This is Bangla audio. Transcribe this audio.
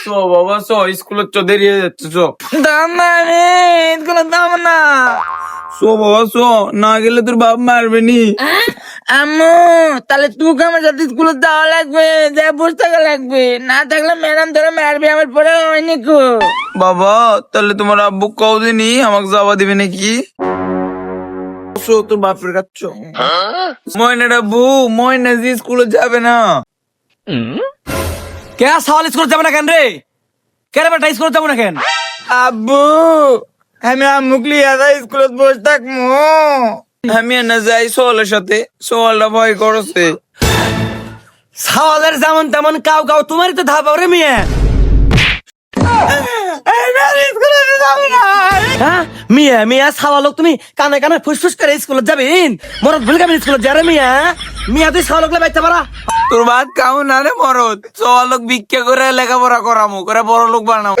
চো বাবা চো, স্কুলের চো, দেরি হয়ে যাচ্ছে চো। দাম না রে, স্কুলের দাম না। চো বাবা চো, না গেলে তোর বাপ মারবে নি। আম্মু, তাহলে তুই আমার সাথে স্কুলে যাওয়া লাগবে, যা বসে থাকা লাগবে, না থাকলে ম্যাডাম ধরে মারবে, আমার পরে হয়নি কো। বাবা তাহলে তোমার আব্বু কদিনই আমাকে যাওয়া দিবে নাকি? চো, তোর বাপের কাছ। ময়নাটা বউ, ময়না যে স্কুলে যাবে না। কে সওয়াল স্কুল যাবে না কেন রে? কেন বেটা স্কুল যাবো না কেন? আব্বু আমি আম্মুক লিয়া স্কুলে বসে থাকবো। আমি না যাই সোয়ালের সাথে, সোয়ালটা ভয় করছে। সওয়ালের যেমন তেমন কাউ কাউ তোমারই তো ধাপাও রে মিয়া। হ্যাঁ মিয়া মিয়া সওয়ালক তুমি কানে কানে ফুসফুস করে স্কুলে যাবেন, মরদ ভুল যাবেন স্কুলে যারে মিয়া। মিয়া তুই সওয়ালকলে বাইতে পারা। তোর ভাত খাও না রে মরদ, সোয়ালক ভিক্ষা করে লেখাপড়া করামু, করে বড় লোক বানাও।